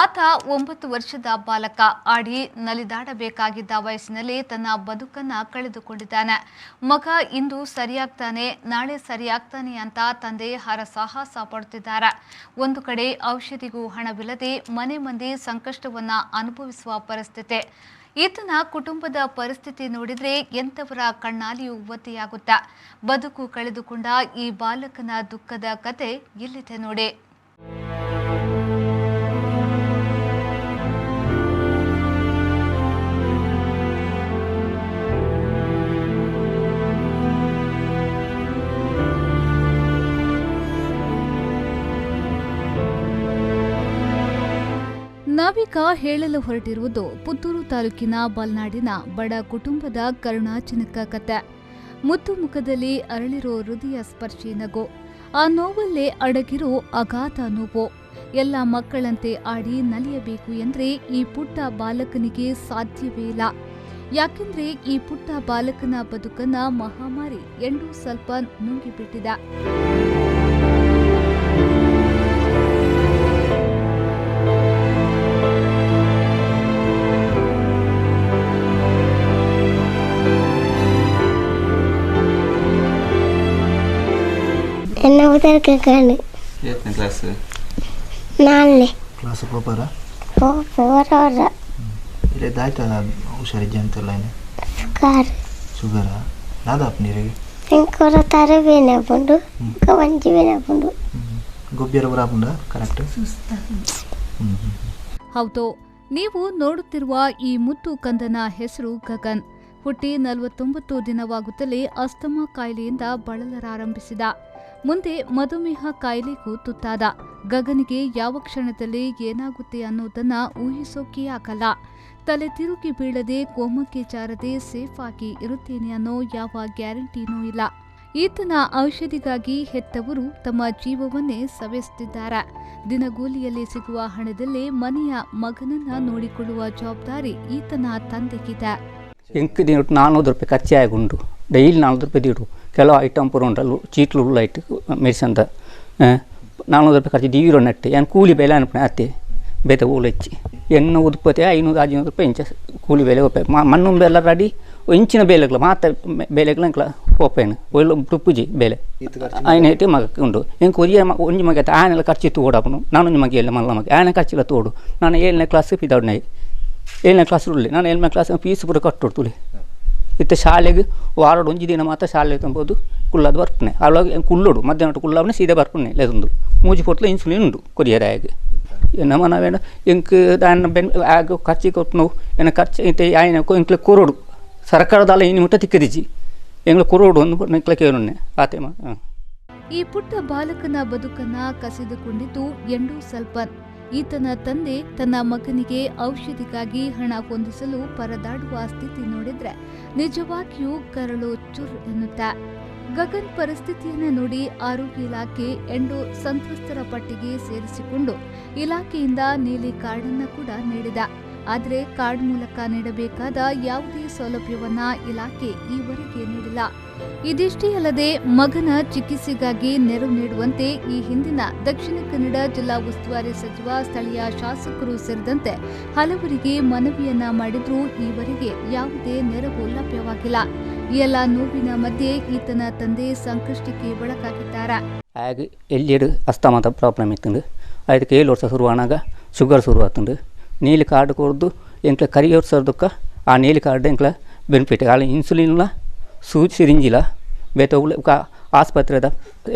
ಆತ 9 ವರ್ಷದ ಬಾಲಕ ಆಡಿ ನಲಿದಾಡಬೇಕಾಗಿದ್ದ ವಯಸ್ಸಿನಲ್ಲಿ ತನ್ನ ಬದುಕನ್ನ ಕಳೆದುಕೊಂಡಿದ್ದಾನೆ. ಮಗ ಇಂದು ಸರಿಯಾಗ್ತಾನೆ, ನಾಳೆ ಸರಿಯಾಗ್ತಾನೆ ಅಂತ ತಂದೆ ಹರಸಾಹಸ ಪಡುತ್ತಿದ್ದಾರೆ. ಒಂದು ಕಡೆ ಔಷಧಿಗೂ ಹಣವಿಲ್ಲದೆ ಮನೆ ಮಂದಿ ಸಂಕಷ್ಟವನ್ನ ಅನುಭವಿಸುವ ಪರಿಸ್ಥಿತಿ. ಈತನ ಕುಟುಂಬದ ಪರಿಸ್ಥಿತಿ ನೋಡಿದ್ರೆ ಎಂಥವರ ಕಣ್ಣಾಲಿಯೂ ಒದ್ದೆಯಾಗುತ್ತೆ. ಬದುಕು ಕಳೆದುಕೊಂಡ ಈ ಬಾಲಕನ ದುಃಖದ ಕತೆ ಇಲ್ಲಿದೆ ನೋಡಿ. ನಾವೀಗ ಹೇಳಲು ಹೊರಟಿರುವುದು ಪುತ್ತೂರು ತಾಲೂಕಿನ ಬಲ್ನಾಡಿನ ಬಡ ಕುಟುಂಬದ ಕರುಣಾಜನಕ ಕತೆ. ಮುದ್ದು ಮುಖದಲ್ಲಿ ಅರಳಿರೋ ಹೃದಯ ಸ್ಪರ್ಶಿ ನಗು, ಆ ನೋವಲ್ಲೇ ಅಡಗಿರೋ ಅಗಾಧ ನೋವು. ಎಲ್ಲ ಮಕ್ಕಳಂತೆ ಆಡಿ ನಲಿಯಬೇಕು ಎಂದ್ರೆ ಈ ಪುಟ್ಟ ಬಾಲಕನಿಗೆ ಸಾಧ್ಯವೇ ಇಲ್ಲ. ಯಾಕೆಂದ್ರೆ ಈ ಪುಟ್ಟ ಬಾಲಕನ ಬದುಕನ್ನ ಮಹಾಮಾರಿ ಎಂಡೂ ಸ್ವಲ್ಪ ನುಂಗಿಬಿಟ್ಟಿದೆ. ಕ್ಲಾಸ್ ಹುಷಾರಿದ್ದೆ ಅಂತೆಲ್ಲ ಶುಗರ ಕರೆಕ್ಟ್. ಹೌದು, ನೀವು ನೋಡುತ್ತಿರುವ ಈ ಮುದ್ದು ಕಂದನ ಹೆಸರು ಗಗನ್. ಹುಟ್ಟಿ 49 ದಿನವಾಗುತ್ತಲೇ ಅಸ್ತಮಾ ಕಾಯಿಲೆಯಿಂದ ಬಳಲರಾರಂಭಿಸಿದ. ಮುಂದೆ ಮಧುಮೇಹ ಕಾಯಿಲೆಗೂ ತುತ್ತಾದ. ಗಗನಿಗೆ ಯಾವ ಕ್ಷಣದಲ್ಲಿ ಏನಾಗುತ್ತೆ ಅನ್ನೋದನ್ನ ಊಹಿಸೋಕೆ ಆಗಲ್ಲ. ತಲೆ ತಿರುಗಿ ಬೀಳದೆ, ಕೋಮಕ್ಕೆ ಜಾರದೆ ಸೇಫ್ ಆಗಿ ಇರುತ್ತೇನೆ ಅನ್ನೋ ಯಾವ ಗ್ಯಾರಂಟಿನೂ ಇಲ್ಲ. ಈತನ ಔಷಧಿಗಾಗಿ ಹೆತ್ತವರು ತಮ್ಮ ಜೀವವನ್ನೇ ಸವೆಸುತ್ತಿದ್ದಾರೆ. ದಿನಗೂಲಿಯಲ್ಲಿ ಸಿಗುವ ಹಣದಲ್ಲೇ ಮನೆಯ ಮಗನನ್ನ ನೋಡಿಕೊಳ್ಳುವ ಜವಾಬ್ದಾರಿ ಈತನ ತಂದೆಗಿದೆ. 400 ರೂಪಾಯಿ ಖರ್ಚೆ ಆಗುಂಡು, ಡೈಲಿ 400 ರೂಪಾಯಿ ದೀಡು. ಕೆಲವು ಐಟಮ್ ಪೂರ ಉಂಟು, ಚೀಟ್ಲು ಉಳ್ಳಾಯ್ತು ಮೆಡಿಸನ್ದ 400 ರೂಪಾಯಿ ಖರ್ಚು ದೀರೋ ನಟ್ಟೆ. ಏನು ಕೂಲಿ ಬೆಲೆ ಅನ್ಪಣೆ ಅತ್ತೆ ಬೇತ ಊಳು ಹೆಚ್ಚಿ ಎಣ್ಣೆ ಉತ್ಪತ್ತಿ 500-600 ರೂಪಾಯಿ ಇಂಚ ಕೂಲಿ ಬೆಲೆ ಒಪ್ಪಾಯಿ. ಮಣ್ಣು ಬೆಲ್ಲ ರೆಡಿ ಇಂಚಿನ ಬೇಲೆಗಳ ಮಾತ್ರ ಬೇಲೆಗಳ ಇಂಕ್ಲ ಒಪ್ಪೇನು ಒಳ್ಳೆ ತುಪ್ಪುಜಿ ಬೇಲೆ ಆಯ್ನ ಐತೆ ಮಗಕ್ಕೆ ಉಂಡು. ಹೆಂಗೆ ಒಯ್ಯ ಒಂಜಿ ಮಗ ಆನೆಲ್ಲ ಖರ್ಚಿತ್ತು ಓಡಾಪನು. ನಾನು ಮಗ ಎಲ್ಲ ಮಲ್ಲ ಮಗ ಆನೆ ಖರ್ಚಿಲ್ಲ ತೋಡು. ನಾನು 7ನೇ ಕ್ಲಾಸ್ ಪಿದೌಡ್ನಾಯಿ 7ನೇ ಕ್ಲಾಸ್ ಉಳ್ಳಿ. ನಾನು 7ನೇ ಕ್ಲಾಸ್ ಫೀಸ್ ಪೂರ ಕಟ್ಟೊಡ್ತುಳಿ. ಇತ್ತ ಶಾಲೆಗೆ ವಾರಡು 1 ದಿನ ಮಾತ್ರ ಶಾಲೆ ತಂಬೋದು ಕುಳ್ಳದು ಬರ್ಪನೆ. ಅವಾಗ ಕುಳ್ಳೋಡು ಮಧ್ಯಾಹ್ನ ಕುಳ್ಳವನೇ ಸೀದಾ ಬರ್ಪನೆ ಲೆದೊಂದು ಮೂಜಿ ಪೊಟ್ಲ ಇನ್ಸುಲಿನ್ ಉಂಡು ಕೊರಿಯರಾಗೆ. ನಮ್ಮ ನಾವೇನು ಎಂಕ್ ದಾನ ಬೆನ್ ಆಗ ಖರ್ಚಿ ಕೊಟ್ಟು ನಾವು ಏನ ಖರ್ಚು ಐತೆ ಆಯ್ನ ಎಂಕ್ಲೆ ಕೊರೋಡು ಸರ್ಕಾರದಲ್ಲ ಇನ್ನು ಮುಟ್ಟ ತಿಕ್ಕದಿಜಿ ಎಂಗ್ಲ ಕೊರೋಡು ಒಂದು ಎಂಕ್ಲ ಕೇಳೊನ್ನೆ ಆತೆ. ಈ ಪುಟ್ಟ ಬಾಲಕನ ಬದುಕನ್ನ ಕಸಿದುಕೊಂಡಿದ್ದು ಎಂಡೂ ಸ್ವಲ್ಪ. ಈತನ ತಂದೆ ತನ್ನ ಮಗನಿಗೆ ಔಷಧಿಗಾಗಿ ಹಣ ಹೊಂದಿಸಲು ಪರದಾಡುವ ಸ್ಥಿತಿ ನೋಡಿದ್ರೆ ನಿಜವಾಗಿಯೂ ಕರಳು ಚುರ್ ಎನ್ನುತ್ತೆ. ಗಗನ್ ಪರಿಸ್ಥಿತಿಯನ್ನು ನೋಡಿ ಆರೋಗ್ಯ ಇಲಾಖೆ ಎಂಡೋ ಸಂತ್ರಸ್ತರ ಪಟ್ಟಿಗೆ ಸೇರಿಸಿಕೊಂಡು ಇಲಾಖೆಯಿಂದ ನೀಲಿ ಕಾರ್ಡನ್ನು ಕೂಡ ನೀಡಿದ. ಆದರೆ ಕಾರ್ಡ್ ಮೂಲಕ ನೀಡಬೇಕಾದ ಯಾವುದೇ ಸೌಲಭ್ಯವನ್ನ ಇಲಾಖೆ ಈವರೆಗೆ ನೀಡಿಲ್ಲ. ಇದಿಷ್ಟೇ ಅಲ್ಲದೆ ಮಗನ ಚಿಕಿತ್ಸೆಗಾಗಿ ನೆರವು ನೀಡುವಂತೆ ಈ ಹಿಂದಿನ ದಕ್ಷಿಣ ಕನ್ನಡ ಜಿಲ್ಲಾ ಉಸ್ತುವಾರಿ ಸಚಿವ, ಸ್ಥಳೀಯ ಶಾಸಕರು ಸೇರಿದಂತೆ ಹಲವರಿಗೆ ಮನವಿಯನ್ನ ಮಾಡಿದ್ರೂ ಈವರೆಗೆ ಯಾವುದೇ ನೆರವು ಲಭ್ಯವಾಗಿಲ್ಲ. ಈ ಎಲ್ಲ ನೋವಿನ ಮಧ್ಯೆ ಈತನ ತಂದೆ ಸಂಕಷ್ಟಕ್ಕೆ ಒಳಗಾಗಿದ್ದಾರೆ. ಆಗ ಎಲ್ಲೆಡು ಅಸ್ತಮಾದ ಪ್ರಾಬ್ಲಮ್ ಇತ್ತು. ಅದಕ್ಕೆ 7 ವರ್ಷ ಶುರುವಾನಾಗ ಶುಗರ್ ಶುರುವಾತುಂಡು. ನೀಲಿ ಕಾರ್ಡ್ ಕೊಡ್ದು ಎಂಕ್ಲ ಕರಿಯೋರು ಸರ್ದಕ್ಕ ಆ ನೀಲಿ ಕಾರ್ಡ್ ಎಂಕ್ಲ ಬೆನಿಫಿಟ್ ಅಲ್ಲಿ ಇನ್ಸುಲಿನ್ಲ ಸೂಜಿ ಸಿರಿಂಜಿಲ್ಲ ಬೇತ ಆಸ್ಪತ್ರೆದ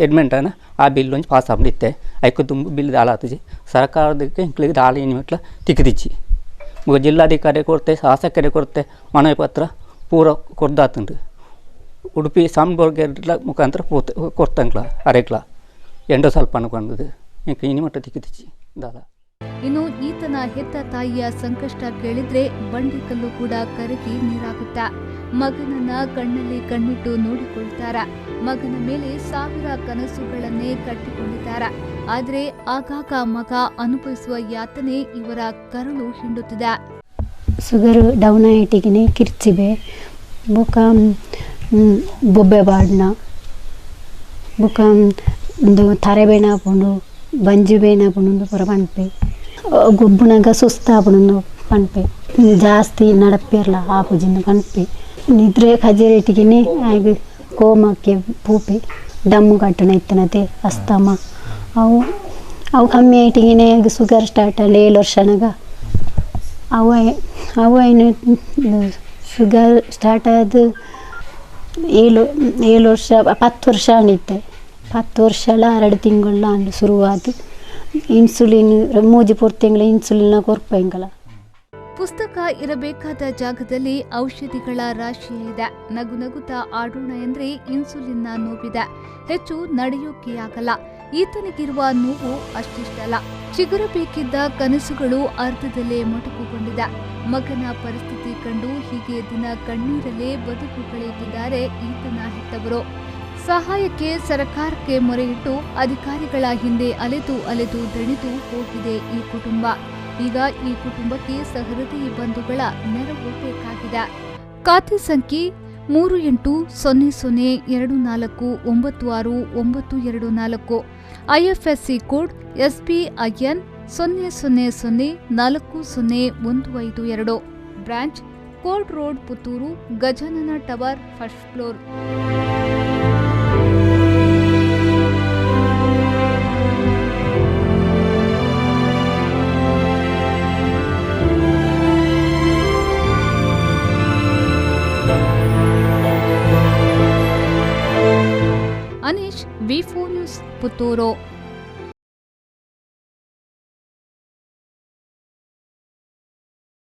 ಅಡ್ಮಿಂಟನ ಆ ಬಿಲ್ ಒಂಚು ಪಾಸ್ ಆಗ್ಬಿಡುತ್ತೆ. ಐಕು ತುಂಬ ಬಿಲ್ ದಾಲಾತಜಿ ಸರ್ಕಾರದಕ್ಕೆ ಎಂಕ್ಲಿಗೆ ದಾಳಿ ಇನ್ಮೆಟ್ಲ ತಿಕ್ಕಿದಿಚ್ಚಿ ಜಿಲ್ಲಾಧಿಕಾರಿ ಕೊಡ್ತೆ, ಶಾಸಕರೇ ಕೊಡ್ತೆ, ಮನವಿ ಪತ್ರ ಪೂರ ಕೊಡ್ದಾತುಂಡು. ಉಡುಪಿ ಸಾಂಬರ್ಗೆಲ್ಲ ಮುಖಾಂತರ ಕೊಡ್ತಂಕ್ಲ ಅರೆಕ್ಲ ಎಂಡೋ ಸ್ವಲ್ಪ ಅನ್ಕೊಂಡದು ಎಂಕ ಇನಿ ಮಟ್ಟ ತಿಕ್ಕಿದಿಚ್ಚಿ ದಾಲ. ಇನ್ನು ಈತನ ಹೆತ್ತ ತಾಯಿಯ ಸಂಕಷ್ಟ ಕೇಳಿದ್ರೆ ಬಂಡೆಕಲ್ಲು ಕೂಡ ಕರಗಿ ನೀರಾಗುತ್ತಾ. ಮಗನನ್ನ ಕಣ್ಣಲ್ಲಿ ಕಣ್ಣಿಟ್ಟು ನೋಡಿಕೊಳ್ತಾರ. ಮಗನ ಮೇಲೆ 1000 ಕನಸುಗಳನ್ನೇ ಕಟ್ಟಿಕೊಂಡಿದ್ದಾರೆ. ಆದ್ರೆ ಆಗಾಗ ಮಗ ಅನುಭವಿಸುವ ಯಾತನೆ ಇವರ ಕರುಳು ಹಿಂಡುತ್ತಿದೆ. ಶುಗರ್ ಡೌನ್ ಆಯಿಟಿಗೆ ಕಿರ್ಚಿಬೆ ಬುಕ ಬೊಬ್ಬೆ ಬಾಡ್ನ ಬುಕ ಒಂದು ತರೆ ಬೇಣ ಹಾಕೊಂಡು ಬಂಜಿ ಬೇಣ ಹಾಕೊಂಡು ಪುರ ಪಂಪೆ ಗೊಬ್ಬನಾಗ ಸುಸ್ತಾಪಣ ಕಣ್ಪೆ ಜಾಸ್ತಿ ನಡಪಿರಲ್ಲ ಆಪುಜಿಂದ ಕಣ್ಪೆ ನಿದ್ರೆ ಖಜರೇಟಿಗೆ ಆಗ ಕೋಮಕ್ಕೆ ಪೂಪೆ ದಮ್ಮು ಕಟ್ಟಣ ಇತ್ತನತೆ ಅಸ್ತಮ ಅವು ಅವು ಕಮ್ಮಿ ಆಯ್ಟಿಗೆ ಆಗ ಶುಗರ್ ಸ್ಟಾರ್ಟ್ ಅಲ್ಲ 7 ವರ್ಷನಾಗ ಅವು ಏನು ಶುಗರ್ ಸ್ಟಾರ್ಟ್ ಆದ 7 ವರ್ಷ 10 ವರ್ಷ ಅನಿತ್ತೆ 10 ವರ್ಷ 2 ತಿಂಗಳ ಅಂದು ಶುರುವಾದ ಇನ್ಸುಲಿನ್ 3-4 ತಿಂಗಳ ಇನ್ಸುಲಿನ್ ಕೊರ್ಪಂಗಲ. ಪುಸ್ತಕ ಇರಬೇಕಾದ ಜಾಗದಲ್ಲಿ ಔಷಧಿಗಳ ರಾಶಿ ಇದೆ. ನಗು ನಗುತ್ತಾ ಆಡೋಣ ಎಂದ್ರೆ ಇನ್ಸುಲಿನ್ನ ನೋವಿದೆ. ಹೆಚ್ಚು ನಡೆಯೋಕೆ ಆಗಲ್ಲ. ಈತನಿಗಿರುವ ನೋವು ಅಷ್ಟಿಷ್ಟಲ್ಲ. ಚಿಗುರಬೇಕಿದ್ದ ಕನಸುಗಳು ಅರ್ಧದಲ್ಲೇ ಮೊಟಕುಗೊಂಡಿದೆ. ಮಗನ ಪರಿಸ್ಥಿತಿ ಕಂಡು ಹೀಗೆ ದಿನ ಕಣ್ಣೀರಲ್ಲೇ ಬದುಕು ಕಳೆಯುತ್ತಿದ್ದಾರೆ ಈತನ ಹೆತ್ತವರು. ಸಹಾಯಕ್ಕೆ ಸರ್ಕಾರಕ್ಕೆ ಮೊರೆಯಿಟ್ಟು ಅಧಿಕಾರಿಗಳ ಹಿಂದೆ ಅಲೆದು ದಣಿದು ಹೋಗಿದೆ ಈ ಕುಟುಂಬ. ಈಗ ಈ ಕುಟುಂಬಕ್ಕೆ ಸಹೃದಯಿ ಬಂಧುಗಳ ನೆರವು ಬೇಕಾಗಿದೆ. ಖಾತೆ ಸಂಖ್ಯೆ 3800249694, IFSC code SBIN 000405152, branch court road Puttur, Gajanana tower, first floor. Aneesh, V4 news, Puttur.